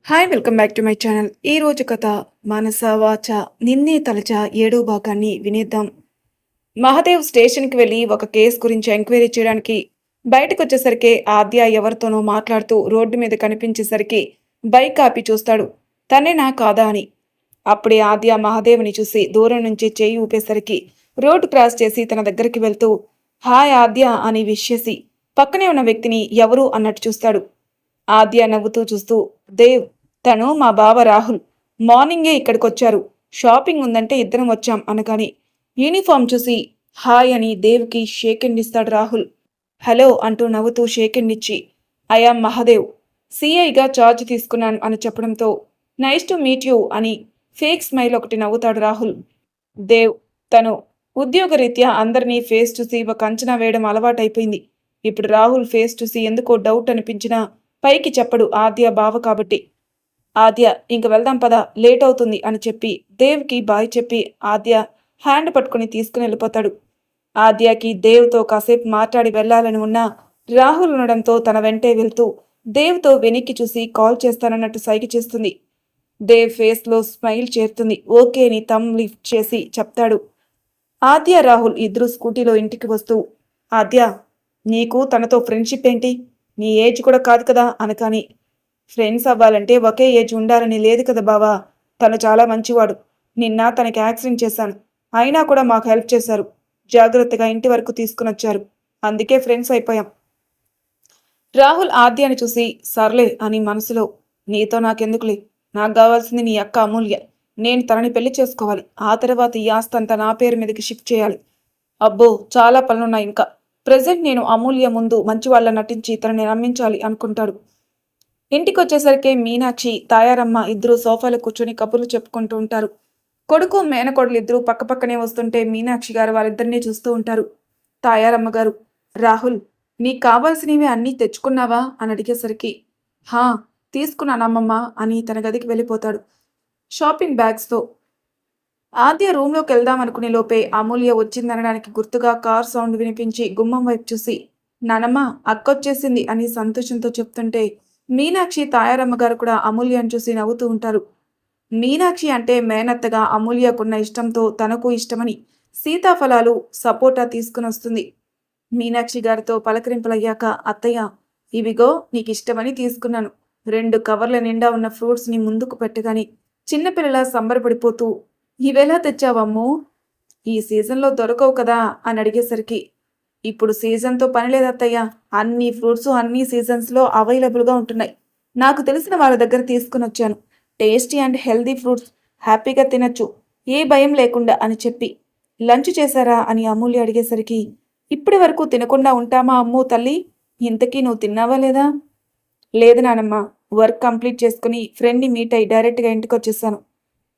Hi welcome back to my channel. ఈ రోజు కథ మనస వాచ నిన్నే తలచ ఏడో భాగాన్ని వినేద్దాం. మహాదేవ్ స్టేషన్కి వెళ్ళి ఒక కేసు గురించి ఎంక్వైరీ చేయడానికి బయటకు వచ్చేసరికి ఆద్య ఎవరితోనో మాట్లాడుతూ రోడ్డు మీద కనిపించేసరికి బైక్ ఆపి చూస్తాడు, తనేనా కాదా అని. అప్పుడే ఆద్య మహాదేవ్ని చూసి దూరం నుంచి చేయి ఊపేసరికి రోడ్డు క్రాస్ చేసి తన దగ్గరికి వెళ్తూ హాయ్ ఆద్య అని విష్ చేసి పక్కనే ఉన్న వ్యక్తిని ఎవరు అన్నట్టు చూస్తాడు. ఆద్య నవ్వుతూ చూస్తూ దేవ్, తను మా బావ రాహుల్. మార్నింగే ఇక్కడికొచ్చారు. షాపింగ్ ఉందంటే ఇద్దరం వచ్చాం అనగాని యూనిఫామ్ చూసి హాయ్ అని దేవ్కి షేక్ హ్యాండ్ ఇస్తాడు రాహుల్. హలో అంటూ నవ్వుతూ షేక్ హ్యాండ్ ఇచ్చి ఐఆమ్ మహాదేవ్, సిఐగా ఛార్జ్ తీసుకున్నాను అని చెప్పడంతో నైస్ టు మీట్ యూ అని ఫేక్ స్మైల్ ఒకటి నవ్వుతాడు రాహుల్. దేవ్, తను ఉద్యోగరీత్యా అందరినీ ఫేస్ చూసి ఒక అంచనా వేయడం అలవాటైపోయింది. ఇప్పుడు రాహుల్ ఫేస్ చూసి ఎందుకో డౌట్ అనిపించినా పైకి చెప్పడు, ఆద్య బావ కాబట్టి. ఆద్య ఇంక వెళ్దాం పద, లేట్ అవుతుంది అని చెప్పి దేవ్కి బాయ్ చెప్పి ఆద్య హ్యాండ్ పట్టుకుని తీసుకుని వెళ్ళిపోతాడు. ఆద్యకి దేవ్తో కాసేపు మాట్లాడి వెళ్లాలని ఉన్నా రాహుల్ ఉండడంతో తన వెంటే వెళ్తూ దేవ్తో వెనక్కి చూసి కాల్ చేస్తానన్నట్టు సైగ చేస్తుంది. దేవ్ ఫేస్లో స్మైల్ చేరుతుంది. ఓకే అని థమ్ లిఫ్ట్ చేసి చెప్తాడు. ఆద్య రాహుల్ ఇద్దరు స్కూటీలో ఇంటికి వస్తూ ఆద్య, నీకు తనతో ఫ్రెండ్షిప్ ఏంటి? నీ ఏజ్ కూడా కాదు కదా అనకాని ఫ్రెండ్స్ అవ్వాలంటే ఒకే ఏజ్ ఉండాలని లేదు కదా బావా. తను చాలా మంచివాడు. నిన్న తనకి యాక్సిడెంట్ చేశాను, అయినా కూడా మాకు హెల్ప్ చేశారు. జాగ్రత్తగా ఇంటి వరకు తీసుకుని వచ్చారు. అందుకే ఫ్రెండ్స్ అయిపోయాం. రాహుల్ ఆద్యాని చూసి సర్లే అని మనసులో నీతో నాకెందుకులే, నాకు కావాల్సింది నీ అక్క అమూల్య. నేను తనని పెళ్లి చేసుకోవాలి. ఆ తర్వాత ఈ ఆస్తంతా నా పేరు మీదకి షిఫ్ట్ చేయాలి. అబ్బో చాలా పనులున్నాయి ఇంకా. ప్రెజెంట్ నేను అమూల్య ముందు మంచి వాళ్ళ నటించి తనని నమ్మించాలి అనుకుంటాడు. ఇంటికొచ్చేసరికి మీనాక్షి, తాయారమ్మ ఇద్దరు సోఫాలో కూర్చొని కబుర్లు చెప్పుకుంటూ ఉంటారు. కొడుకు మేనకోడలు ఇద్దరు పక్కపక్కనే వస్తుంటే మీనాక్షి గారు వాళ్ళిద్దరినీ చూస్తూ ఉంటారు. తాయారమ్మ గారు, రాహుల్, నీకు కావాల్సినవి అన్నీ తెచ్చుకున్నావా అని అడిగేసరికి హా తీసుకున్నానమ్మమ్మ అని తన గదికి వెళ్ళిపోతాడు షాపింగ్ బ్యాగ్స్తో. ఆద్య రూమ్లోకి వెళ్దామనుకునే లోపే అమూల్య వచ్చిందనడానికి గుర్తుగా కార్ సౌండ్ వినిపించి గుమ్మం వైపు చూసి నానమ్మ అక్కొచ్చేసింది అని సంతోషంతో చెప్తుంటే మీనాక్షి, తాయారమ్మ గారు కూడా అమూల్యను చూసి నవ్వుతూ ఉంటారు. మీనాక్షి అంటే మేనత్తగా అమూల్యకున్న ఇష్టంతో తనకు ఇష్టమని సీతాఫలాలు, సపోటా తీసుకుని వస్తుంది. మీనాక్షి గారితో పలకరింపులయ్యాక అత్తయ్య, ఇవిగో నీకు ఇష్టమని తీసుకున్నాను. 2 కవర్ల నిండా ఉన్న ఫ్రూట్స్ని ముందుకు పెట్టగాని చిన్నపిల్లల సంబరపడిపోతూ ఇవెలా తెచ్చావమ్మో, ఈ సీజన్లో దొరకవు కదా అని అడిగేసరికి ఇప్పుడు సీజన్తో పని లేదత్తయ్య, అన్ని ఫ్రూట్స్ అన్ని సీజన్స్లో అవైలబుల్గా ఉంటున్నాయి. నాకు తెలిసిన వాళ్ళ దగ్గర తీసుకుని వచ్చాను. టేస్టీ అండ్ హెల్దీ ఫ్రూట్స్, హ్యాపీగా తినచ్చు, ఏ భయం లేకుండా అని చెప్పి లంచ్ చేశారా అని అమూల్య అడిగేసరికి ఇప్పటి వరకు తినకుండా ఉంటామా అమ్మో తల్లి, ఇంతకీ నువ్వు తిన్నావా లేదా? లేదు నానమ్మ, వర్క్ కంప్లీట్ చేసుకుని ఫ్రెండ్ని మీట్ అయ్యి డైరెక్ట్గా ఇంటికి వచ్చేసాను.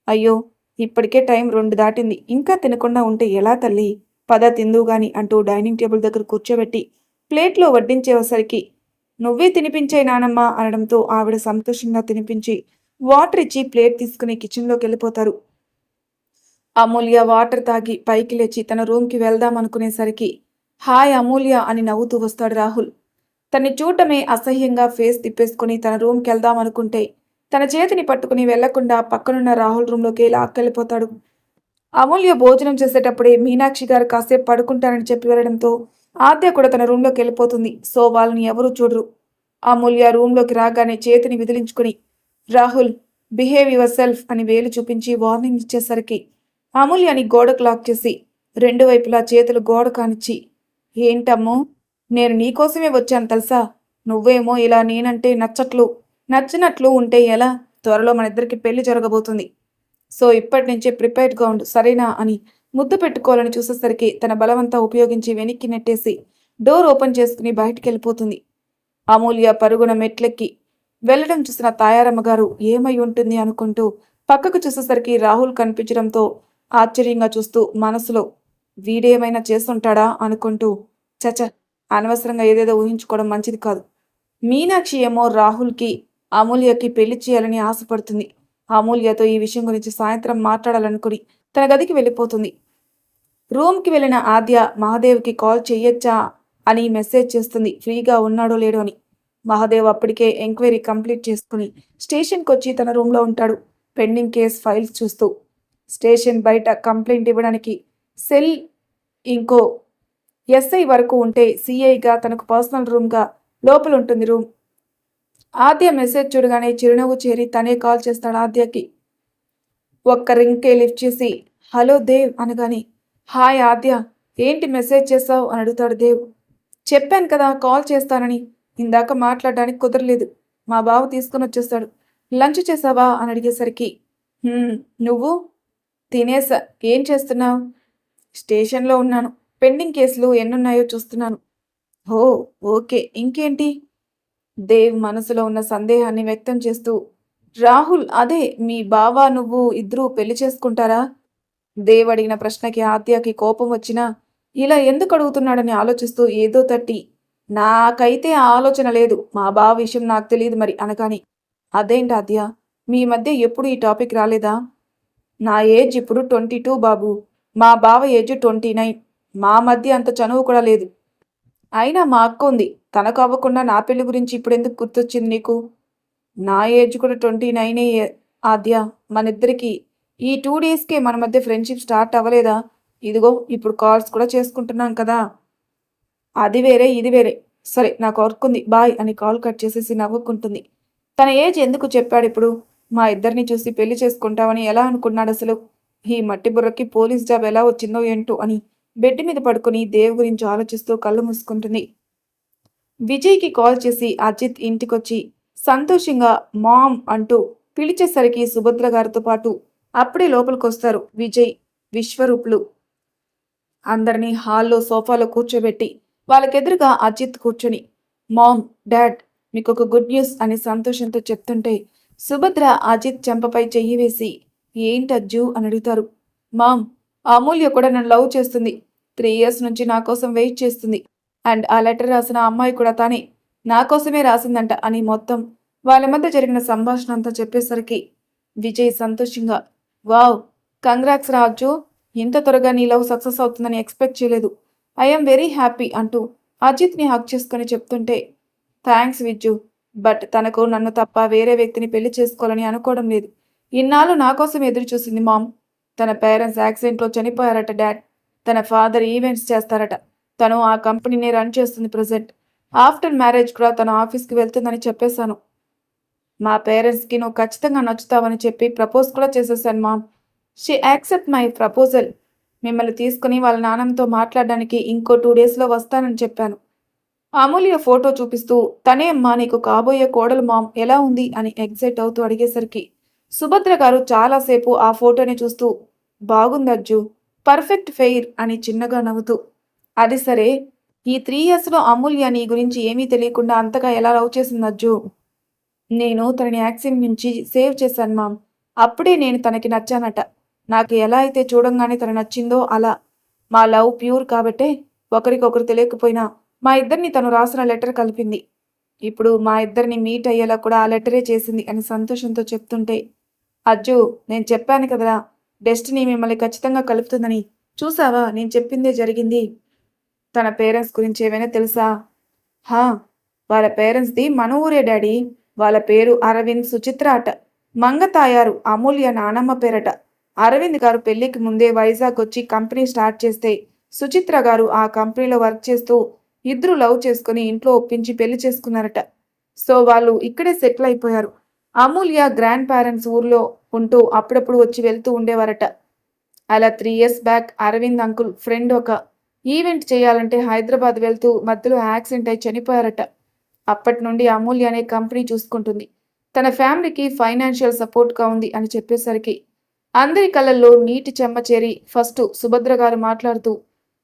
అయ్యో, ఇప్పటికే టైం 2 దాటింది, ఇంకా తినకుండా ఉంటే ఎలా తల్లి, పద తిందువు గాని అంటూ డైనింగ్ టేబుల్ దగ్గర కూర్చోబెట్టి ప్లేట్లో వడ్డించేసరికి నువ్వే తినిపించే నానమ్మ అనడంతో ఆవిడ సంతోషంగా తినిపించి వాటర్ ఇచ్చి ప్లేట్ తీసుకుని కిచెన్లోకి వెళ్ళిపోతారు. అమూల్య వాటర్ తాగి పైకి లేచి తన రూమ్కి వెళ్దాం అనుకునేసరికి హాయ్ అమూల్య అని నవ్వుతూ వస్తాడు రాహుల్. తన్ని చూడటమే అసహ్యంగా ఫేస్ తిప్పేసుకుని తన రూమ్కి వెళ్దాం అనుకుంటే తన చేతిని పట్టుకుని వెళ్లకుండా పక్కనున్న రాహుల్ రూమ్లోకి లాక్కెళ్ళిపోతాడు. అమూల్య భోజనం చేసేటప్పుడే మీనాక్షి గారు కాసేపు పడుకుంటారని చెప్పి వెళ్ళడంతో ఆద్య కూడా తన రూమ్లోకి వెళ్ళిపోతుంది. సో వాళ్ళని ఎవరూ చూడరు. అమూల్య రూమ్లోకి రాగానే చేతిని విదిలించుకుని రాహుల్, బిహేవ్ యువర్ సెల్ఫ్ అని వేలు చూపించి వార్నింగ్ ఇచ్చేసరికి అమూల్యని గోడకు లాక్ చేసి 2 వైపులా చేతులు గోడ కానిచ్చి ఏంటమ్మో, నేను నీకోసమే వచ్చాను తెలుసా, నువ్వేమో ఇలా నేనంటే నచ్చినట్లు ఉంటే ఎలా? త్వరలో మన ఇద్దరికి పెళ్లి జరగబోతుంది. సో ఇప్పటి నుంచే ప్రిపేర్డ్గా ఉండు సరేనా అని ముద్దు పెట్టుకోవాలని చూసేసరికి తన బలవంతా ఉపయోగించి వెనక్కి నెట్టేసి డోర్ ఓపెన్ చేసుకుని బయటికి వెళ్ళిపోతుంది. అమూల్య పరుగున మెట్లెక్కి వెళ్ళడం చూసిన తాయారమ్మ గారు ఏమై ఉంటుంది అనుకుంటూ పక్కకు చూసేసరికి రాహుల్ కనిపించడంతో ఆశ్చర్యంగా చూస్తూ మనసులో వీడేమైనా చేస్తుంటాడా అనుకుంటూ చచ, అనవసరంగా ఏదేదో ఊహించుకోవడం మంచిది కాదు. మీనాక్షి ఏమో రాహుల్కి అమూల్యకి పెళ్లి చేయాలని ఆశపడుతుంది. అమూల్యతో ఈ విషయం గురించి సాయంత్రం మాట్లాడాలనుకుని తన గదికి వెళ్ళిపోతుంది. రూమ్కి వెళ్ళిన ఆద్య మహాదేవ్కి కాల్ చెయ్యొచ్చా అని మెసేజ్ చేస్తుంది, ఫ్రీగా ఉన్నాడో లేడో అని. మహాదేవ్ అప్పటికే ఎంక్వైరీ కంప్లీట్ చేసుకుని స్టేషన్కి వచ్చి తన రూమ్లో ఉంటాడు. పెండింగ్ కేస్ ఫైల్స్ చూస్తూ. స్టేషన్ బయట కంప్లైంట్ ఇవ్వడానికి సెల్ ఇంకో ఎస్ఐ వరకు ఉంటే సిఐగా తనకు పర్సనల్ రూమ్గా లోపల ఉంటుంది రూమ్. ఆద్య మెసేజ్ చూడగానే చిరునవ్వు చేరి తనే కాల్ చేస్తాడు ఆద్యకి. ఒక్క రింగ్కే లిఫ్ట్ చేసి హలో దేవ్ అనగానే హాయ్ ఆద్య, ఏంటి మెసేజ్ చేసావు అని అడుగుతాడు దేవ్. చెప్పాను కదా కాల్ చేస్తానని, ఇందాక మాట్లాడడానికి కుదరలేదు. మా బావ తీసుకుని వచ్చేస్తాడు. లంచ్ చేసావా అని అడిగేసరికి నువ్వు తినేసా. ఏం చేస్తున్నావు? స్టేషన్లో ఉన్నాను. పెండింగ్ కేసులు ఎన్నున్నాయో చూస్తున్నాను. ఓ ఓకే, ఇంకేంటి? దేవ్ మనసులో ఉన్న సందేహాన్ని వ్యక్తం చేస్తూ రాహుల్ అదే మీ బావ నువ్వు ఇద్దరూ పెళ్లి చేసుకుంటారా? దేవ్ అడిగిన ప్రశ్నకి ఆద్యకి కోపం వచ్చినా ఇలా ఎందుకు అడుగుతున్నాడని ఆలోచిస్తూ ఏదో తట్టి నాకైతే ఆ ఆలోచన లేదు, మా బావ విషయం నాకు తెలియదు మరి అనగాని అదేంటి ఆద్య, మీ మధ్య ఎప్పుడు ఈ టాపిక్ రాలేదా? నా ఏజ్ ఇప్పుడు 22 బాబు, మా బావ ఏజ్ 29. మా మధ్య అంత చనువు కూడా లేదు. అయినా మా అక్క ఉంది, తనకు అవ్వకుండా నా పెళ్లి గురించి ఇప్పుడు ఎందుకు గుర్తొచ్చింది నీకు? నా ఏజ్ కూడా 29 ఆద్య. మనిద్దరికి ఈ 2 డేస్కే మన మధ్య ఫ్రెండ్షిప్ స్టార్ట్ అవ్వలేదా? ఇదిగో ఇప్పుడు కాల్స్ కూడా చేసుకుంటున్నాం కదా. అది వేరే ఇది వేరే. సరే నాకు వర్క్ ఉంది బాయ్ అని కాల్ కట్ చేసేసి నవ్వుకుంటుంది. తన ఏజ్ ఎందుకు చెప్పాడు ఇప్పుడు? మా ఇద్దరిని చూసి పెళ్లి చేసుకుంటావని ఎలా అనుకున్నాడు అసలు? ఈ మట్టి బుర్రకి పోలీస్ జాబ్ ఎలా వచ్చిందో ఏంటో అని బెడ్ మీద పడుకుని దేవ్ గురించి ఆలోచిస్తూ కళ్ళు మూసుకుంటుంది. విజయ్కి కాల్ చేసి అజిత్ ఇంటికొచ్చి సంతోషంగా మామ్ అంటూ పిలిచేసరికి సుభద్ర గారితో పాటు అప్పుడే లోపలికొస్తారు విజయ్, విశ్వరూపులు. అందరినీ హాల్లో సోఫాలో కూర్చోబెట్టి వాళ్ళకెదురుగా అజిత్ కూర్చొని మామ్ డాడ్ మీకు ఒక గుడ్ న్యూస్ అని సంతోషంతో చెప్తుంటే సుభద్ర అజిత్ చెంపపై చెయ్యి వేసి ఏంటజ్జు అని అడుగుతారు. మామ్, అమూల్య కూడా నన్ను లవ్ చేస్తుంది. 3 years నుంచి నా కోసం వెయిట్ చేస్తుంది. అండ్ ఆ లెటర్ రాసిన అమ్మాయి కూడా తానే నా కోసమే రాసిందంట అని మొత్తం వాళ్ళ మధ్య జరిగిన సంభాషణ అంతా చెప్పేసరికి విజయ్ సంతోషంగా వావ్, కంగ్రాట్స్ రాజు, ఇంత త్వరగా నీ లవ్ సక్సెస్ అవుతుందని ఎక్స్పెక్ట్ చేయలేదు. ఐఎమ్ వెరీ హ్యాపీ అంటూ అజిత్ని హక్ చేసుకొని చెప్తుంటే థ్యాంక్స్ విజ్జు, బట్ తనకు నన్ను తప్ప వేరే వ్యక్తిని పెళ్లి చేసుకోవాలని అనుకోవడం లేదు. ఇన్నాళ్ళు నా కోసం ఎదురు చూసింది మామ్. తన పేరెంట్స్ యాక్సిడెంట్లో చనిపోయారట డాడ్. తన ఫాదర్ ఈవెంట్స్ చేస్తారట. తను ఆ కంపెనీని రన్ చేస్తుంది ప్రజెంట్. ఆఫ్టర్ మ్యారేజ్ కూడా తన ఆఫీస్కి వెళ్తుందని చెప్పేశాను. మా పేరెంట్స్కి నువ్వు ఖచ్చితంగా నచ్చుతావని చెప్పి ప్రపోజ్ కూడా చేసేసాను mom. She accept my proposal. మిమ్మల్ని తీసుకుని వాళ్ళ నాన్నమ్మతో మాట్లాడడానికి ఇంకో 2 డేస్లో వస్తానని చెప్పాను. అమూల్య ఫోటో చూపిస్తూ తనే అమ్మా నీకు కాబోయే కోడలు మామ్, ఎలా ఉంది అని ఎగ్జైట్ అవుతూ అడిగేసరికి సుభద్ర గారు చాలాసేపు ఆ ఫోటోని చూస్తూ బాగుందజ్జు, పర్ఫెక్ట్ ఫెయిర్ అని చిన్నగా నవ్వుతూ అది సరే, ఈ 3 yearsలో అమూల్య నీ గురించి ఏమీ తెలియకుండా అంతగా ఎలా లవ్ చేసిందజ్జు? నేను తనని యాక్సిడెంట్ నుంచి సేవ్ చేశాను మామ్. అప్పుడే నేను తనకి నచ్చానట. నాకు ఎలా అయితే చూడంగానే తను నచ్చిందో అలా. మా లవ్ ప్యూర్ కాబట్టే ఒకరికొకరు తెలియకపోయినా మా ఇద్దరిని తను రాసిన లెటర్ కలిపింది. ఇప్పుడు మా ఇద్దరిని మీట్ అయ్యేలా కూడా ఆ లెటరే చేసింది అని సంతోషంతో చెప్తుంటే అజ్జు, నేను చెప్పాను కదరా, డెస్టినీ మిమ్మల్ని ఖచ్చితంగా కలుపుతుందని. చూసావా, నేను చెప్పిందే జరిగింది. తన పేరెంట్స్ గురించి ఏమైనా తెలుసా? హా, వాళ్ళ పేరెంట్స్ది మన ఊరే డాడీ. వాళ్ళ పేరు అరవింద్, సుచిత్ర అట. మంగతాయారు అమూల్య నానమ్మ పేరట. అరవింద్ గారు పెళ్లికి ముందే వైజాగ్ వచ్చి కంపెనీ స్టార్ట్ చేస్తే సుచిత్ర గారు ఆ కంపెనీలో వర్క్ చేస్తూ ఇద్దరు లవ్ చేసుకుని ఇంట్లో ఒప్పించి పెళ్లి చేసుకున్నారట. సో వాళ్ళు ఇక్కడే సెటిల్ అయిపోయారు. అమూల్య గ్రాండ్ పేరెంట్స్ ఊర్లో ఉంటూ అప్పుడప్పుడు వచ్చి వెళ్తూ ఉండేవారట. అలా 3 years back Arvind uncle friend ఒక ఈవెంట్ చేయాలంటే హైదరాబాద్ వెళ్తూ మధ్యలో యాక్సిడెంట్ అయి చనిపోయారట. అప్పటి నుండి అమూల్య అనే కంపెనీ చూసుకుంటుంది. తన ఫ్యామిలీకి ఫైనాన్షియల్ సపోర్ట్గా ఉంది అని చెప్పేసరికి అందరి కళ్ళల్లో నీటి చెమ్మ చేరి ఫస్ట్ సుభద్ర గారు మాట్లాడుతూ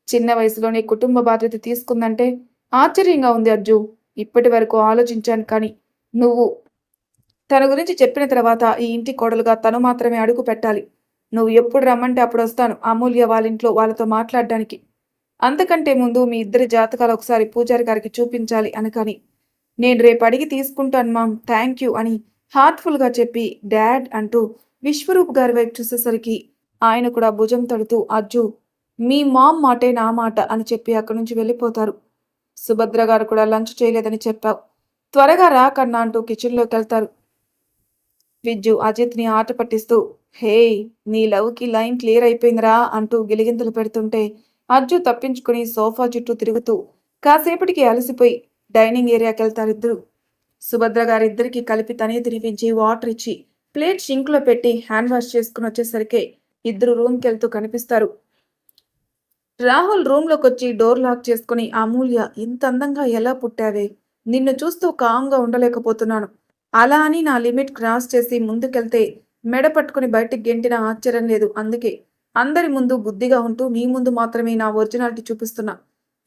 చిన్న వయసులోనే కుటుంబ బాధ్యత తీసుకుందంటే ఆశ్చర్యంగా ఉంది అర్జు. ఇప్పటి వరకు ఆలోచించాను, కానీ నువ్వు తన గురించి చెప్పిన తర్వాత ఈ ఇంటి కోడలుగా తను మాత్రమే అడుగు పెట్టాలి. నువ్వు ఎప్పుడు రమ్మంటే అప్పుడు వస్తాను అమూల్య వాళ్ళ ఇంట్లో వాళ్ళతో మాట్లాడడానికి. అంతకంటే ముందు మీ ఇద్దరి జాతకాలు ఒకసారి పూజారి గారికి చూపించాలి అనకని నేను రేపు అడిగి తీసుకుంటాను మామ్, థ్యాంక్ యూ అని హార్ట్ఫుల్గా చెప్పి డాడ్ అంటూ విశ్వరూప్ గారి వైపు చూసేసరికి ఆయన కూడా భుజం తడుతూ అజ్జు, మీ మామ్ మాటే నా మాట అని చెప్పి అక్కడి నుంచి వెళ్ళిపోతారు. సుభద్ర గారు కూడా లంచ్ చేయలేదని చెప్పావు. త్వరగా రా కన్నా అంటూ కిచెన్లోకి వెళ్తారు. విజ్జు అజిత్ని ఆట పట్టిస్తూ హే, నీ లవ్కి లైన్ క్లియర్ అయిపోయిందిరా అంటూ గిలిగింతలు పెడుతుంటే అజ్జు తప్పించుకుని సోఫా చుట్టూ తిరుగుతూ కాసేపటికి అలసిపోయి డైనింగ్ ఏరియాకి వెళ్తారు ఇద్దరు. సుభద్ర గారిద్దరికి కలిపి తనే తినిపించి వాటర్ ఇచ్చి ప్లేట్ షింక్లో పెట్టి హ్యాండ్ వాష్ చేసుకుని వచ్చేసరికి ఇద్దరు రూమ్కి వెళ్తూ కనిపిస్తారు. రాహుల్ రూమ్లోకొచ్చి డోర్ లాక్ చేసుకుని అమూల్య, ఇంత అందంగా ఎలా పుట్టావే, నిన్ను చూస్తూ కామ్గా ఉండలేకపోతున్నాను. అలా అని నా లిమిట్ క్రాస్ చేసి ముందుకెళ్తే మెడ పట్టుకుని బయటికి గెంటిన ఆశ్చర్యం లేదు. అందుకే అందరి ముందు బుద్ధిగా ఉంటూ నీ ముందు మాత్రమే నా ఒరిజినాలిటీ చూపిస్తున్నా.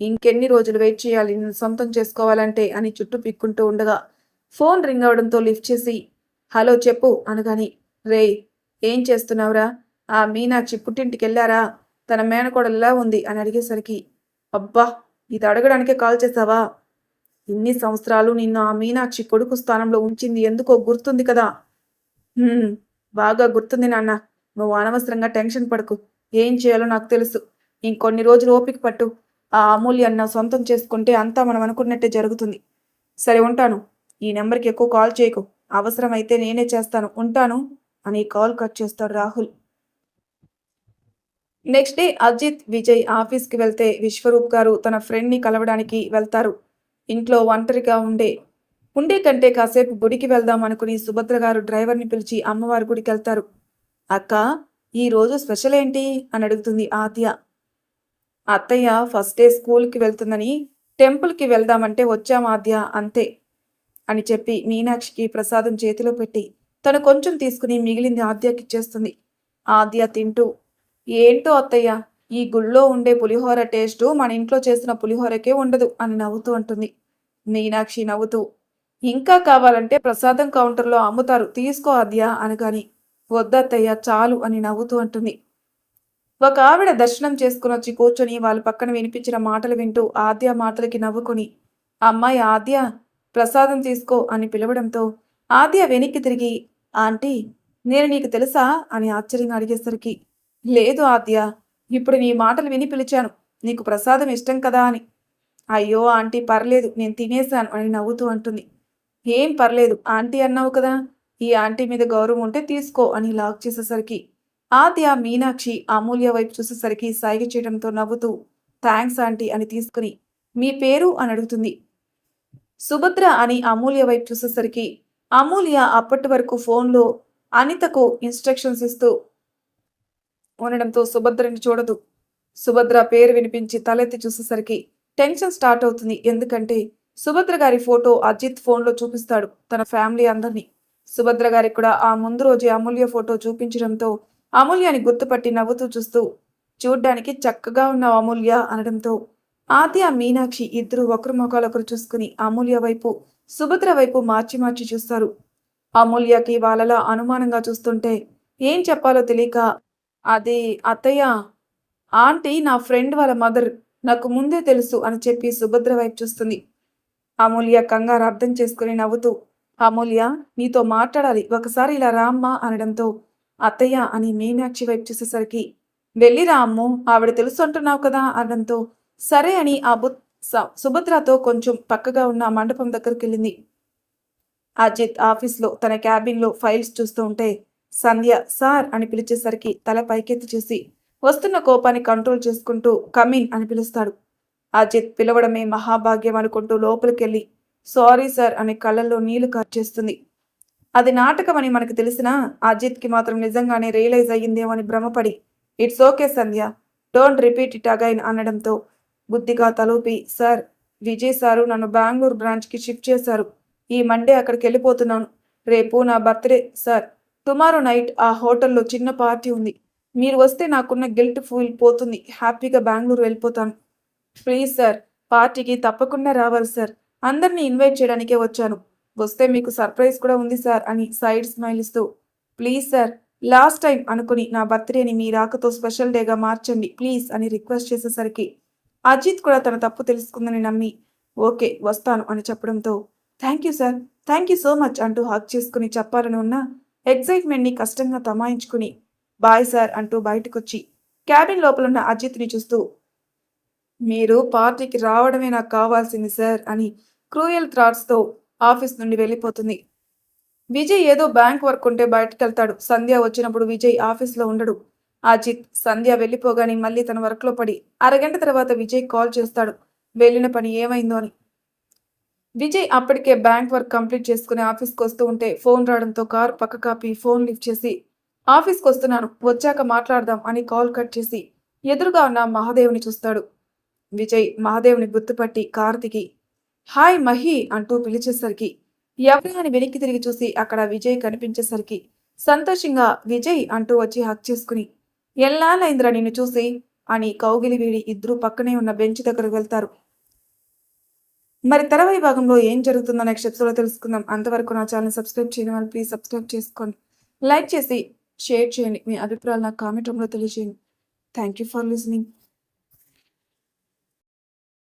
ఇంకెన్ని రోజులు వెయిట్ చేయాలి నిన్ను సొంతం చేసుకోవాలంటే అని చుట్టూ పిక్కుంటూ ఉండగా ఫోన్ రింగ్ అవడంతో లిఫ్ట్ చేసి హలో చెప్పు అనగాని, రేయ్, ఏం చేస్తున్నావురా, ఆ మీనాక్షి పుట్టింటికి వెళ్ళారా, తన మేనకోడలిలా ఉంది అని అడిగేసరికి, అబ్బా, ఇది అడగడానికే కాల్ చేసావా, ఇన్ని సంవత్సరాలు నిన్ను ఆ మీనాక్షి కొడుకు స్థానంలో ఉంచింది ఎందుకో గుర్తుంది కదా. బాగా గుర్తుంది నాన్న, నువ్వు అనవసరంగా టెన్షన్ పడకు, ఏం చేయాలో నాకు తెలుసు. ఇంకొన్ని రోజులు ఓపిక పట్టు, ఆ అమూల్యన్న సొంతం చేసుకుంటే అంతా మనం అనుకున్నట్టే జరుగుతుంది. సరే ఉంటాను, ఈ నెంబర్కి ఎక్కువ కాల్ చేయకు, అవసరమైతే నేనే చేస్తాను, ఉంటాను అని కాల్ కట్ చేస్తాడు రాహుల్. నెక్స్ట్ డే అజిత్, విజయ్ ఆఫీస్కి వెళ్తే విశ్వరూప్ గారు తన ఫ్రెండ్ని కలవడానికి వెళ్తారు. ఇంట్లో ఒంటరిగా ఉండే కంటే కాసేపు గుడికి వెళ్దాం అనుకుని సుభద్ర గారు డ్రైవర్ని పిలిచి అమ్మవారి గుడికి వెళ్తారు. అక్క, ఈరోజు స్పెషల్ ఏంటి అని అడుగుతుంది ఆద్య. అత్తయ్య ఫస్ట్ డే స్కూల్కి వెళ్తుందని టెంపుల్కి వెళ్దామంటే వచ్చాం ఆద్య, అంతే అని చెప్పి మీనాక్షికి ప్రసాదం చేతిలో పెట్టి తను కొంచెం తీసుకుని మిగిలింది ఆద్యకి ఇచ్చేస్తుంది. ఆద్య తింటూ, ఏంటో అత్తయ్య, ఈ గుళ్ళో ఉండే పులిహోర టేస్టు మన ఇంట్లో చేసిన పులిహోరకే ఉండదు అని నవ్వుతూ అంటుంది. మీనాక్షి నవ్వుతూ, ఇంకా కావాలంటే ప్రసాదం కౌంటర్లో అమ్ముతారు, తీసుకో ఆద్య అనగాని, వద్దత్తయ్య చాలు అని నవ్వుతూ అంటుంది. ఒక ఆవిడ దర్శనం చేసుకుని వచ్చి కూర్చొని వాళ్ళ పక్కన వినిపించిన మాటలు వింటూ ఆద్య మాటలకి నవ్వుకొని, అమ్మాయి ఆద్య, ప్రసాదం తీసుకో అని పిలవడంతో ఆద్య వెనక్కి తిరిగి, ఆంటీ, నేను నీకు తెలుసా అని ఆశ్చర్యంగా అడిగేసరికి, లేదు ఆద్య, ఇప్పుడు నీ మాటలు విని పిలిచాను, నీకు ప్రసాదం ఇష్టం కదా అని. అయ్యో ఆంటీ, పర్లేదు, నేను తినేశాను అని నవ్వుతూ అంటుంది. ఏం పర్లేదు ఆంటీ అన్నావు కదా, ఈ ఆంటీ మీద గౌరవం ఉంటే తీసుకో అని లాక్ చేసేసరికి ఆద్య మీనాక్షి అమూల్య వైపు చూసేసరికి సైగ చేయడంతో నవ్వుతూ థ్యాంక్స్ ఆంటీ అని తీసుకుని, మీ పేరు అని అడుగుతుంది. సుభద్ర అని అమూల్య వైపు చూసేసరికి అమూల్య అప్పటి వరకు ఫోన్లో అనితకు ఇన్స్ట్రక్షన్స్ ఇస్తూ ఉండడంతో సుభద్రని చూడదు. సుభద్ర పేరు వినిపించి తలెత్తి చూసేసరికి టెన్షన్ స్టార్ట్ అవుతుంది. ఎందుకంటే సుభద్ర గారి ఫోటో అజిత్ ఫోన్లో చూపిస్తాడు తన ఫ్యామిలీ అందరినీ. సుభద్ర గారికి కూడా ఆ ముందు రోజే అమూల్య ఫోటో చూపించడంతో అమూల్యని గుర్తుపట్టి నవ్వుతూ చూస్తూ, చూడ్డానికి చక్కగా ఉన్న అమూల్య అనడంతో ఆద్య మీనాక్షి ఇద్దరు ఒకరి ముఖాలొకరు చూసుకుని అమూల్య వైపు సుభద్ర వైపు మార్చి మార్చి చూస్తారు. అమూల్యకి వాళ్ళలా అనుమానంగా చూస్తుంటే ఏం చెప్పాలో తెలియక, అది అత్తయ్య, ఆంటీ నా ఫ్రెండ్ వాళ్ళ మదర్, నాకు ముందే తెలుసు అని చెప్పి సుభద్ర వైపు చూస్తుంది. అమూల్య కంగారు అర్థం చేసుకుని నవ్వుతూ, అమూల్య, నీతో మాట్లాడాలి, ఒకసారి ఇలా రామ్మా అనడంతో అత్తయ్య అని మీనాక్షి వైపు చూసేసరికి, వెళ్ళిరా అమ్ము, ఆవిడ తెలుసు అంటున్నావు కదా అనడంతో సరే అని సుభద్రతో కొంచెం పక్కగా ఉన్న మండపం దగ్గరికి వెళ్ళింది. అజిత్ ఆఫీస్లో తన క్యాబిన్లో ఫైల్స్ చూస్తూ ఉంటే సంధ్య సార్ అని పిలిచేసరికి తల పైకెత్తి చూసి వస్తున్న కోపాన్ని కంట్రోల్ చేసుకుంటూ కమిన్ అని పిలుస్తాడు. అజిత్ పిలవడమే మహాభాగ్యం అనుకుంటూ లోపలికెళ్ళి సారీ సార్ అని కళ్ళల్లో నీళ్లు కార్చేస్తుంది. అది నాటకమని మనకు తెలిసినా అజిత్కి మాత్రం నిజంగానే రియలైజ్ అయ్యిందేమో అని భ్రమపడి, it's okay Sandhya, don't repeat it again అనడంతో బుద్ధిగా తలూపి, సార్, విజయ్ సారు నన్ను బెంగళూరు బ్రాంచ్కి షిఫ్ట్ చేశారు, ఈ మండే అక్కడికి వెళ్ళిపోతున్నాను, రేపు నా బర్త్డే సార్, టుమారో నైట్ ఆ హోటల్లో చిన్న పార్టీ ఉంది, మీరు వస్తే నాకున్న గిల్ట్ ఫీల్ పోతుంది, హ్యాపీగా బెంగళూరు వెళ్ళిపోతాను, ప్లీజ్ సార్, పార్టీకి తప్పకుండా రావాలి సార్, అందరినీ ఇన్వైట్ చేయడానికే వచ్చాను, వస్తే మీకు సర్ప్రైజ్ కూడా ఉంది సార్ అని సైడ్ స్మైల్ ఇస్తూ, ప్లీజ్ సార్, లాస్ట్ టైం అనుకుని నా బర్త్డేని మీ రాకతో స్పెషల్ డేగా మార్చండి ప్లీజ్ అని రిక్వెస్ట్ చేసేసరికి అజిత్ కూడా తన తప్పు తెలుసుకుందని నమ్మి ఓకే వస్తాను అని చెప్పడంతో thank you sir, thank you so much అంటూ హక్ చేసుకుని చెప్పాలని ఉన్న ఎగ్జైట్మెంట్ని కష్టంగా తమాయించుకుని బాయ్ సార్ అంటూ బయటకొచ్చి క్యాబిన్ లోపలున్న అజిత్ని చూస్తూ, మీరు పార్టీకి రావడమే నాకు కావాల్సింది సార్ అని క్రూయల్ థాట్స్తో ఆఫీస్ నుండి వెళ్ళిపోతుంది. విజయ్ ఏదో బ్యాంక్ వర్క్ ఉంటే బయటకెళ్తాడు. సంధ్య వచ్చినప్పుడు విజయ్ ఆఫీస్లో ఉండడు. అజిత్ సంధ్య వెళ్ళిపోగానే మళ్ళీ తన వర్క్లో పడి అరగంట తర్వాత విజయ్ కాల్ చేస్తాడు, వెళ్ళిన పని ఏమైందో అని. విజయ్ అప్పటికే బ్యాంక్ వర్క్ కంప్లీట్ చేసుకుని ఆఫీస్కి వస్తూ ఉంటే ఫోన్ రావడంతో కారు పక్క కాపి ఫోన్ లిఫ్ట్ చేసి ఆఫీస్కి వస్తున్నాను, వచ్చాక మాట్లాడదాం అని కాల్ కట్ చేసి ఎదురుగా ఉన్న మహాదేవ్ని చూస్తాడు. విజయ్ మహాదేవ్ని గుర్తుపట్టి కారు దిగి హాయ్ మహి అంటూ పిలిచేసరికి ఎవరు అని వెనక్కి తిరిగి చూసి అక్కడ విజయ్ కనిపించేసరికి సంతోషంగా విజయ్ అంటూ వచ్చి హక్ చేసుకుని ఎల్లాలైంద్ర నిన్ను చూసి అని కౌగిలి వీడి ఇద్దరూ పక్కనే ఉన్న బెంచ్ దగ్గరకు వెళ్తారు. మరి తర్వాయి భాగంలో ఏం జరుగుతుందో నెక్స్ట్ ఎపిసోడ్లో తెలుసుకుందాం. అంతవరకు నా ఛానల్ సబ్స్క్రైబ్ చేయడం వల్ల ప్లీజ్ సబ్స్క్రైబ్ చేసుకోండి, లైక్ చేసి షేర్ చేయండి, మీ అభిప్రాయాలు నాకు కామెంట్ రూమ్లో తెలియజేయండి. Thank you for listening.